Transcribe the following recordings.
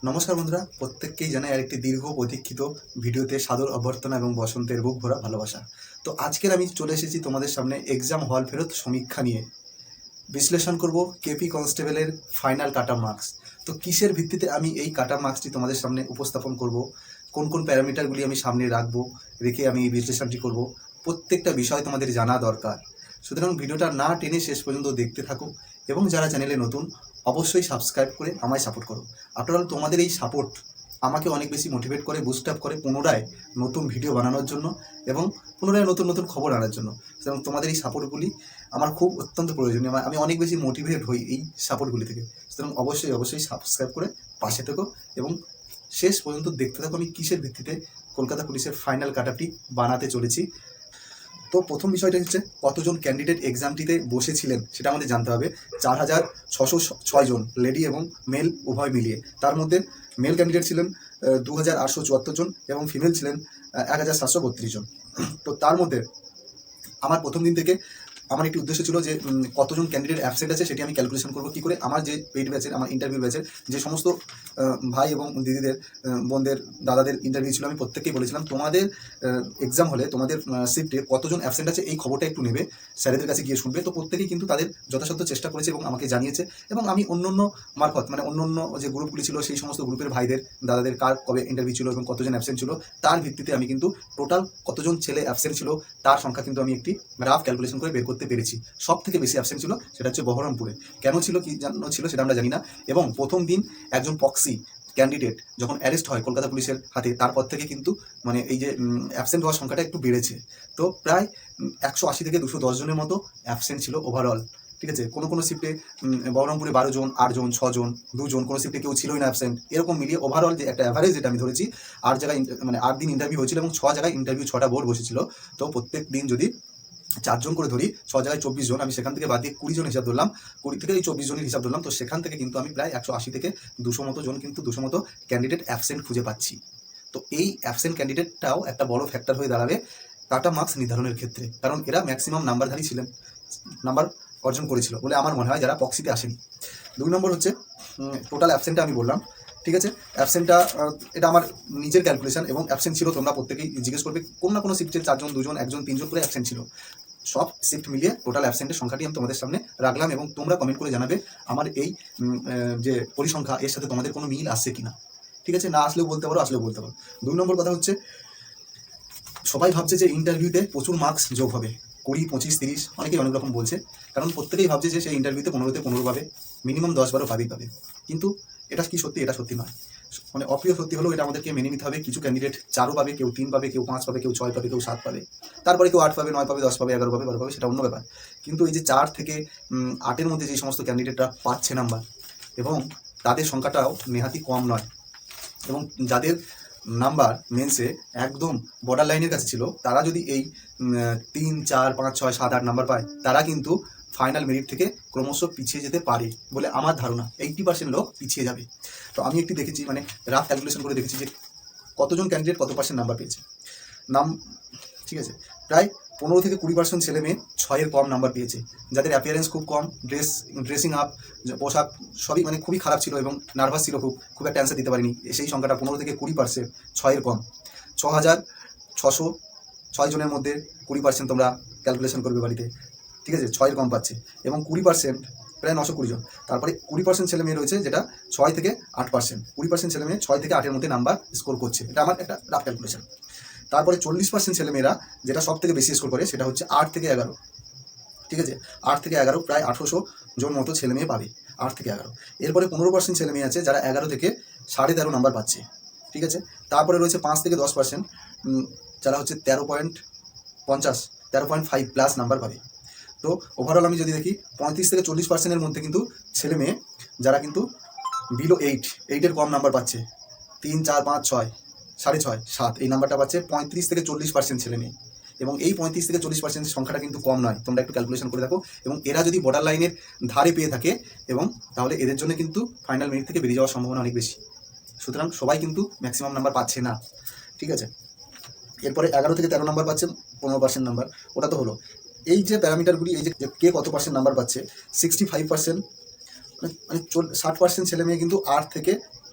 নমস্কার বন্ধুরা, প্রত্যেককেই জানাই আরেকটি দীর্ঘ প্রতীক্ষিত ভিডিওতে সাদর অভ্যর্থনা এবং বসন্তের বুক ভরা ভালোবাসা। তো আজকের আমি চলে এসেছি তোমাদের সামনে এক্সাম হল ফেরত সমীক্ষা নিয়ে। বিশ্লেষণ করব কেপি কনস্টেবলের ফাইনাল কাটা মার্কস। তো কিসের ভিত্তিতে আমি এই কাটা মার্কসটি তোমাদের সামনে উপস্থাপন করব, কোন কোন প্যারামিটারগুলি আমি সামনে রাখবো, রেখে আমি এই বিশ্লেষণটি করব, প্রত্যেকটা বিষয় তোমাদের জানা দরকার। সুতরাং ভিডিওটা না টেনে শেষ পর্যন্ত দেখতে থাকো এবং যারা চ্যানেলে নতুন অবশ্যই সাবস্ক্রাইব করে আমায় সাপোর্ট করো। আফটার অল তোমাদের এই সাপোর্ট আমাকে অনেক বেশি মোটিভেট করে, বুস্ট আপ করে পুনরায় নতুন ভিডিও বানানোর জন্য এবং পুনরায় নতুন নতুন খবর আনার জন্য। সুতরাং তোমাদের এই সাপোর্টগুলি আমার খুব অত্যন্ত প্রয়োজনীয়। আমি অনেক বেশি মোটিভেট হই এই সাপোর্টগুলি থেকে। সুতরাং অবশ্যই সাবস্ক্রাইব করে পাশে থেকো এবং শেষ পর্যন্ত দেখতে থাকো আমি কিসের ভিত্তিতে কলকাতা পুলিশের ফাইনাল কাটআপটি বানাতে চলেছি। তো প্রথম বিষয়টা হচ্ছে কতজন ক্যান্ডিডেট এক্সামটিতে বসেছিলেন সেটা আমাদের জানতে হবে। 4,606 জন, লেডি এবং মেল উভয় মিলিয়ে। তার মধ্যে মেল ক্যান্ডিডেট ছিলেন 2,874 জন এবং ফিমেল ছিলেন 1,732 জন। তো তার মধ্যে আমার প্রথম দিন থেকে আমার একটি উদ্দেশ্য ছিল যে কতজন ক্যান্ডিডেট অ্যাবসেন্ট আছে সেটি আমি ক্যালকুলেশন করবো কী করে। আমার যে পেইড ব্যাচের, আমার ইন্টারভিউ ব্যাচের যে সমস্ত ভাই এবং দিদিদের, বোনদের, দাদাদের ইন্টারভিউ ছিল, আমি প্রত্যেককেই বলেছিলাম তোমাদের এক্সাম হলে তোমাদের শিফটে কতজন অ্যাবসেন্ট আছে এই খবরটা একটু নেবে, স্যারেদের কাছে গিয়ে শুনবে। তো প্রত্যেকেই কিন্তু তাদের যথাসাধ্য চেষ্টা করেছে এবং আমাকে জানিয়েছে। এবং আমি অন্য মারফত, মানে অন্য যে গ্রুপগুলি ছিল সেই সমস্ত গ্রুপের ভাইদের, দাদাদের কার কবে ইন্টারভিউ ছিল এবং কতজন অ্যাবসেন্ট ছিল তার ভিত্তিতে আমি কিন্তু টোটাল কতজন ছেলে অ্যাবসেন্ট ছিল তার সংখ্যা কিন্তু আমি একটি রাফ ক্যালকুলেশন করে বের করতে পেরেছি। সব থেকে বেশি অ্যাবসেন্ট ছিল সেটা হচ্ছে বহরমপুরে। কেন ছিল, কি জন্য ছিল সেটা আমরা জানি না। এবং প্রথম দিন একজন পক্সি ক্যান্ডিডেট যখন অ্যারেস্ট হয় কলকাতা পুলিশের হাতে, তারপর থেকে কিন্তু মানে এই যে অ্যাবসেন্ট হওয়ার সংখ্যাটা একটু বেড়েছে। তো প্রায় 180 থেকে 210 জনের মতো অ্যাবসেন্ট ছিল ওভারঅল। ঠিক আছে, কোনো শিফটে বহরমপুরে 12 জন, 8 জন, 6 জন, 2 জন, কোনো শিফটে কেউ ছিলই না অ্যাবসেন্ট। এরকম মিলিয়ে ওভারঅল যে একটা অ্যাভারেজ যেটা আমি ধরেছি, 8 জায়গায় মানে 8 দিন ইন্টারভিউ হয়েছিল এবং 6 জায়গায় ইন্টারভিউ, 6টা বোর্ড বসেছিল। তো প্রত্যেক দিন যদি 4 জন করে ধরি, 6 জায়গায় 24 জন, আমি সেখান থেকে বাদ দিয়ে 20 জন হিসাব ধরলাম, 20 থেকে এই 24 জনের হিসাব ধরলাম। তো সেখান থেকে কিন্তু আমি প্রায় 180 থেকে 200 মতো জন, কিন্তু 200 মতো ক্যান্ডিডেট অ্যাবসেন্ট খুঁজে পাচ্ছি। তো এই অ্যাবসেন্ট ক্যান্ডিডেটটাও একটা বড় ফ্যাক্টর হয়ে দাঁড়াবে কাটা মার্কস নির্ধারণের ক্ষেত্রে, কারণ এরা ম্যাক্সিমাম নাম্বারধারী ছিলেন, নাম্বার অর্জন করেছিল বলে আমার মনে হয়, যারা পক্সিতে আসেনি। 2 নম্বর হচ্ছে টোটাল অ্যাবসেন্টটা আমি বললাম। ঠিক আছে, অ্যাবসেন্টটা এটা আমার নিজের ক্যালকুলেশন এবং অ্যাবসেন্ট ছিল, তোমরা প্রত্যেকেই জিজ্ঞেস করবে কোনো না কোনো শিফটে 4 জন, 2 জন, 1 জন, 3 জন করে অ্যাবসেন্ট ছিল। সব শিফট মিলিয়ে টোটাল অ্যাবসেন্টের সংখ্যাটি আমি তোমাদের সামনে রাখলাম এবং তোমরা কমেন্ট করে জানাবে আমার এই যে পরিসংখ্যা এর সাথে তোমাদের কোনো মিল আসছে কিনা। ঠিক আছে, না আসলেও বলতে পারো, আসলেও বলতে পারো। 2 নম্বর কথা হচ্ছে, সবাই ভাবছে যে ইন্টারভিউতে প্রচুর মার্কস যোগ হবে, 20, 25, 30, অনেকেই অনেক রকম বলছে। কারণ প্রত্যেকেই ভাবছে যে সেই ইন্টারভিউতে 15তে 15 পাবে, মিনিমাম 10-12 পাবে। কিন্তু এটা কি সত্যি? এটা সত্যি নয়। মানে অপ্রিয় সত্যি হলেও এটা আমাদেরকে মেনে নিতে হবে। কিছু ক্যান্ডিডেট 4ও পাবে, কেউ 3 পাবে, কেউ 5 পাবে, কেউ 6 পাবে, কেউ 7 পাবে, তারপরে কেউ 8 পাবে, 9 পাবে, 10 পাবে, 11 পাবে, 12 পাবে, সেটা অন্য ব্যাপার। কিন্তু এই যে 4 থেকে 8-এর মধ্যে যে সমস্ত ক্যান্ডিডেটরা পাচ্ছে নাম্বার, এবং তাদের সংখ্যাটাও নেহাতি কম নয়, এবং যাদের নাম্বার মেন্সে একদম বর্ডার লাইনের কাছে ছিল, তারা যদি এই 3, 4, 5, 6, 7, 8 নাম্বার পায়, তারা কিন্তু ফাইনাল মেরিট থেকে ক্রমশ পিছিয়ে যেতে পারে বলে আমার ধারণা। 80% লোক পিছিয়ে যাবে। তো আমি একটি দেখেছি, মানে রাফ ক্যালকুলেশন করে দেখেছি যে কতজন ক্যান্ডিডেট কত পার্সেন্ট নাম্বার পেয়েছে। ঠিক আছে, প্রায় 15 থেকে 20% ছেলে মেয়ে 6-এর কম নাম্বার পেয়েছে, যাদের অ্যাপিয়ারেন্স খুব কম, ড্রেসিং আপ, পোশাক সবই মানে খুবই খারাপ ছিল এবং নার্ভাস ছিল, খুব একটা অ্যান্সার দিতে পারিনি। সেই সংখ্যাটা 15 থেকে 20% 6-এর কম। 6,606 জনের মধ্যে 20% তোমরা ক্যালকুলেশন করবে বাড়িতে। ঠিক আছে, 6-এর কম পাচ্ছে এবং 20% প্রায় 920 জন। তারপরে 20% ছেলে মেয়ে রয়েছে যেটা 6 থেকে 8%। 20% ছেলে মেয়ে 6 থেকে 8-এর মধ্যে নাম্বার স্কোর করছে, এটা আমার একটা রাফ ক্যালকুলেশন। তারপরে 40% ছেলেমেয়েরা যেটা সব থেকে বেশি স্কোর করে, সেটা হচ্ছে 8 থেকে 11। ঠিক আছে, 8 থেকে 11 প্রায় 1800 জন মতো ছেলে মেয়ে পাবে, 8 থেকে 11। এরপরে 15% ছেলে মেয়ে আছে যারা 11 থেকে 13.5 নাম্বার পাচ্ছে। ঠিক আছে, তারপরে রয়েছে 5 থেকে 10%, যারা হচ্ছে 13.50, 13.5 প্লাস নাম্বার পাবে। তো ওভারঅল আমি যদি দেখি, 35 থেকে 40%-এর মধ্যে কিন্তু ছেলে মেয়ে যারা কিন্তু বিলো 8-এর কম নাম্বার পাচ্ছে, 3, 4, 5, 6, 6.5, 7 এই নাম্বারটা পাচ্ছে 35 থেকে 40% ছেলে মেয়ে। এবং এই 35 থেকে 40% সংখ্যাটা কিন্তু কম নয়, তোমরা একটু ক্যালকুলেশন করে দেখো। এবং এরা যদি বর্ডার লাইনের ধারে পেয়ে থাকে, এবং তাহলে এদের জন্য কিন্তু ফাইনাল মেরিট থেকে বেরিয়ে যাওয়ার সম্ভাবনা অনেক বেশি। সুতরাং সবাই কিন্তু ম্যাক্সিমাম নাম্বার পাচ্ছে না। ঠিক আছে, এরপরে 11 থেকে 13 নাম্বার পাচ্ছে 15% নাম্বার, ওটা তো হলো। এই যে প্যারামিটারগুলি, এই যে কে কত পার্সেন্ট নাম্বার পাচ্ছে, 65%, মানে 60% ছেলে মেয়ে কিন্তু 8 থেকে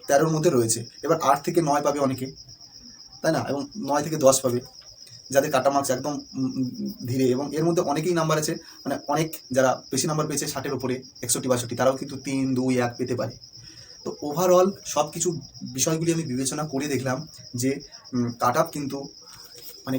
13-র মধ্যে রয়েছে। এবার 8 থেকে 9 পাবে অনেকে, তাই না? এবং 9 থেকে 10 পাবে, যাদের কাটা মার্কস একদম ধীরে। এবং এর মধ্যে অনেকেই নাম্বার আছে, মানে অনেক যারা বেশি নাম্বার পেয়েছে 60-এর উপরে, 61-62, তারাও কিন্তু 3, 2, 1 পেতে পারে। তো ওভারঅল সব কিছু বিষয়গুলি আমি বিবেচনা করে দেখলাম যে কাট আপ কিন্তু মানে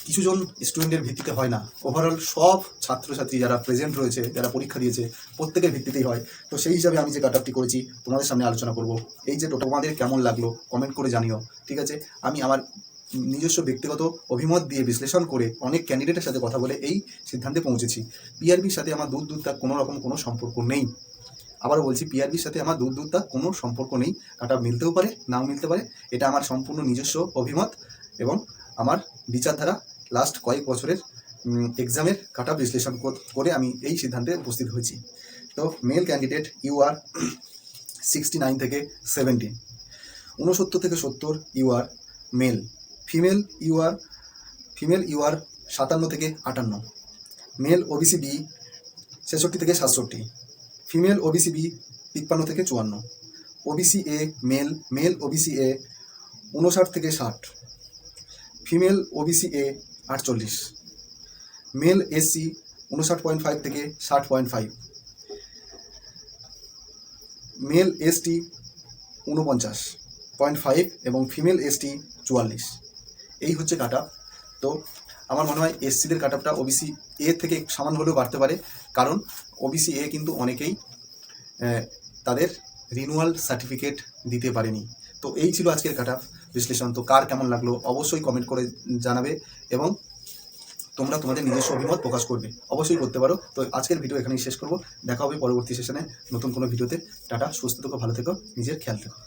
কিছুজন স্টুডেন্টের ভিত্তিতে হয় না, ওভারঅল সব ছাত্রছাত্রী যারা প্রেজেন্ট রয়েছে, যারা পরীক্ষা দিয়েছে, প্রত্যেকের ভিত্তিতেই হয়। তো সেই হিসাবে আমি যে কাট আপটি করেছি তোমাদের সামনে আলোচনা করব। এই যে তোমাদের কেমন লাগলো কমেন্ট করে জানিও, ঠিক আছে? আমি আমার নিজস্ব ব্যক্তিগত অভিমত দিয়ে বিশ্লেষণ করে অনেক ক্যান্ডিডেটের সাথে কথা বলে এই সিদ্ধান্তে পৌঁছেছি। পিআরবির সাথে আমার দূর তার কোনো রকম কোনো সম্পর্ক নেই। আবারও বলছি, পিআরবির সাথে আমার দূর তার কোনো সম্পর্ক নেই। কাট আপ মিলতেও পারে, নাও মিলতে পারে। এটা আমার সম্পূর্ণ নিজস্ব অভিমত এবং আমার বিচারধারা। লাস্ট কয়েক বছরের এক্সামের কাট আপ বিশ্লেষণ করে আমি এই সিদ্ধান্তে উপস্থিত হয়েছি। তো মেল ক্যান্ডিডেট ইউ আর 69 থেকে 70, 69 থেকে 70 U R male. Female U R 57 থেকে 58, মেল ওবিসি বি 66 থেকে 67, ফিমেল ওবিসি বি 53 থেকে 54, OBC A male OBC A 59 থেকে 60, female OBC A 48, male SC 59.5 থেকে 60.5, মেল এসটি 49.5 এবং ফিমেল এসটি 44। এই হচ্ছে কাট আপ। তো আমার মনে হয় এসসিদের কাট আপটা ওবিসি এ থেকে সামান্য হলেও বাড়তে পারে, কারণ ওবিসি এ কিন্তু অনেকেই তাদের রিনুয়াল সার্টিফিকেট দিতে পারেনি। তো এই ছিল আজকের কাট আপ বিশ্লেষণ। তো কার কেমন লাগলো অবশ্যই কমেন্ট করে জানাবে এবং তোমরা তোমাদের নিজস্ব অভিমত প্রকাশ করবে, অবশ্যই করতে পারো। তো আজকের ভিডিও এখানেই শেষ করব। দেখা হবে পরবর্তী সেশনে নতুন কোনো ভিডিওতে। টাটা, সুস্থ থেকো, ভালো থেকো, নিজের খেয়াল থেকো।